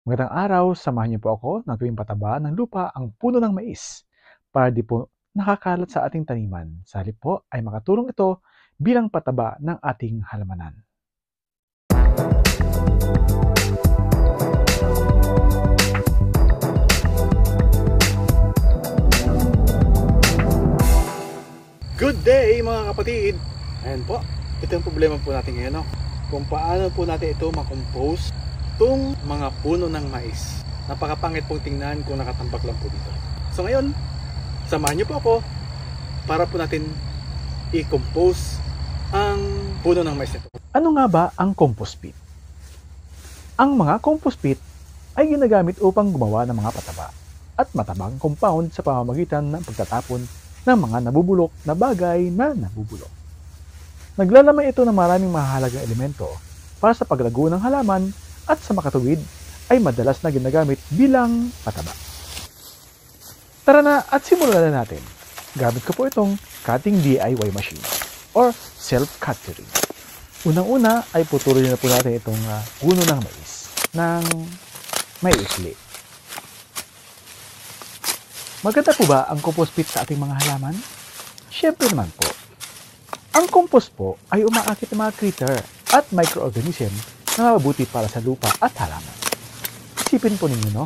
Magandang araw, samahan niyo po ako na gawing pataba ng lupa ang puno ng mais para di po nakakalat sa ating taniman. Sa halip po ay makatulong ito bilang pataba ng ating halamanan. Good day mga kapatid! Ayan po, ito yung problema po natin ngayon. Kung paano po natin ito makompose itong mga puno ng mais. Napakapangit pong tingnan kung nakatambak lang po dito. So ngayon, samahan niyo po ako para po natin i-compose ang puno ng mais nito. Ano nga ba ang compost pit? Ang mga compost pit ay ginagamit upang gumawa ng mga pataba at matabang compound sa pamamagitan ng pagtatapon ng mga nabubulok na bagay na nabubulok. Naglalamay ito ng maraming mahalagang elemento para sa paglago ng halaman at sa makatuwid ay madalas na ginagamit bilang pataba. Tara na at simulan na natin. Gamit ko po itong cutting DIY machine or self-cutting. Unang-una ay putulin na po natin itong puno ng mais ng may ikli. Maganda po ba ang compost pit sa ating mga halaman? Siyempre naman po. Ang compost po ay umaakit ng mga critter at microorganism na mabuti para sa lupa at halaman. Isipin po ninyo, no?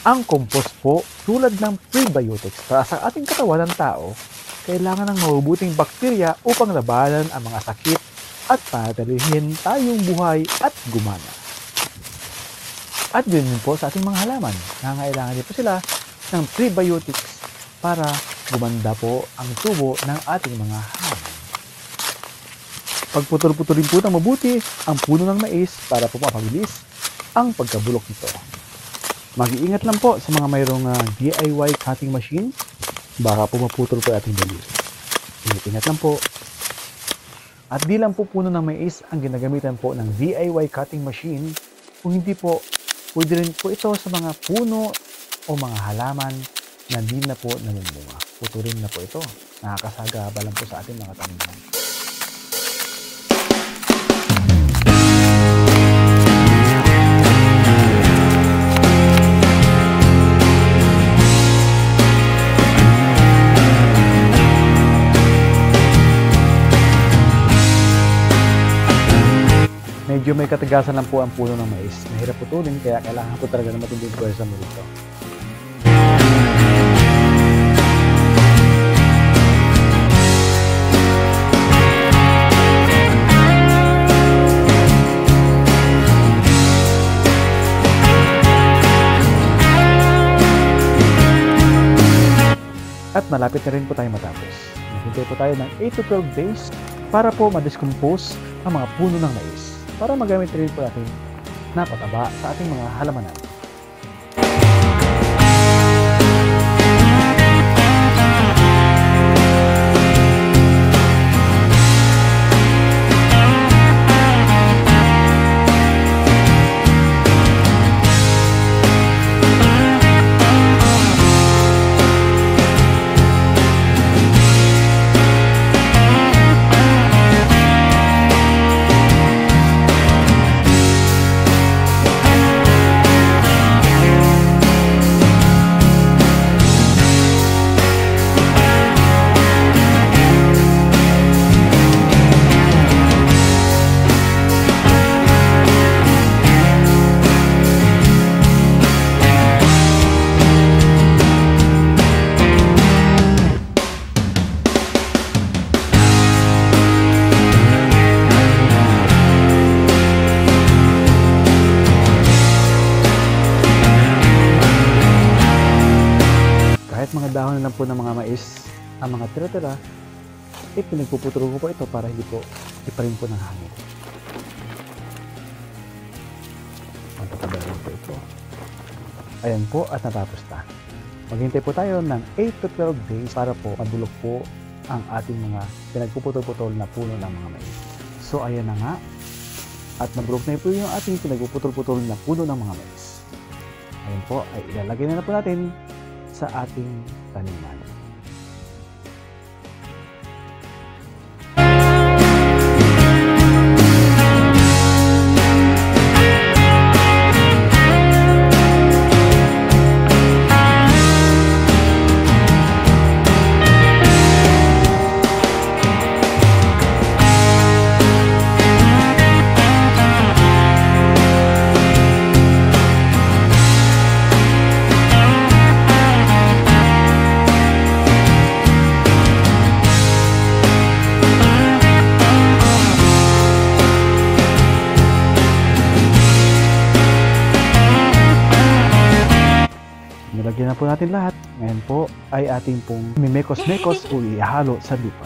Ang compost po, tulad ng prebiotics para sa ating katawan ng tao, kailangan ng mabubuting bakterya upang labanan ang mga sakit at panatilihin tayong buhay at gumana. At yun po sa ating mga halaman. Nangangailangan din po sila ng prebiotics para gumanda po ang tubo ng ating mga halaman. Pagputol-putulin po ng mabuti ang puno ng mais para po mapabilis ang pagkabulok nito. Mag-iingat lang po sa mga mayroong DIY cutting machine, baka po maputol po ating daliri. Ingat lang po. At di lang po puno ng mais ang ginagamitan po ng DIY cutting machine, kung hindi po, pwede rin po ito sa mga puno o mga halaman na di na po namumunga. Putulin na po ito. Nakakasagaba lang po sa ating mga taniman. Medyo may katigasan lang po ang puno ng mais. Mahirap putulin kaya kailangan po talaga na matinding pwersa mo dito. At malapit na rin po tayo matapos. Naghintay po tayo ng 8 to 12 days para po ma-discompose ang mga puno ng mais, para magamit rin po natin na pataba sa ating mga halamanan. Mga dahon na lang po ng mga mais, ang mga tira-tira, pinagpuputuro ko po ito para hindi po iparin po ng hangin. Magpapadalan po ito. Ayan po at natapos na. Maghintay po tayo ng 8 to 12 days para po mabulok po ang ating mga pinagpuputol-putol na puno ng mga mais. So ayan na nga. At nabulok na po yung ating pinagpuputol-putol na puno ng mga mais. Ayan po ay ilalagay na po natin sa ating taniman. nilagyan na po natin lahat. Ngayon po ay ating pong mimekos-mekos o ihalo sa lupa.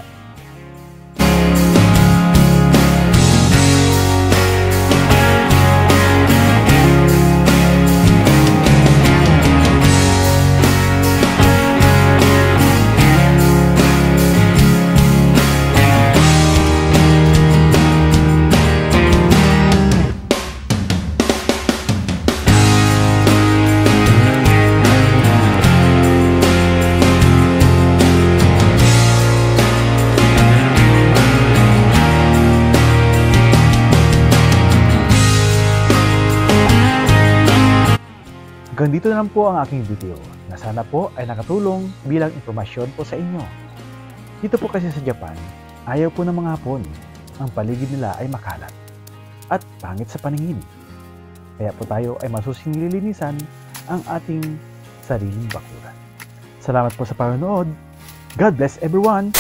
Hanggang dito na lang po ang aking video na sana po ay nakatulong bilang impormasyon po sa inyo. Dito po kasi sa Japan, ayaw po ng mga Hapon. Ang paligid nila ay makalat at pangit sa paningin. Kaya po tayo ay masusing nililinisan ang ating sariling bakuran. Salamat po sa panonood. God bless everyone!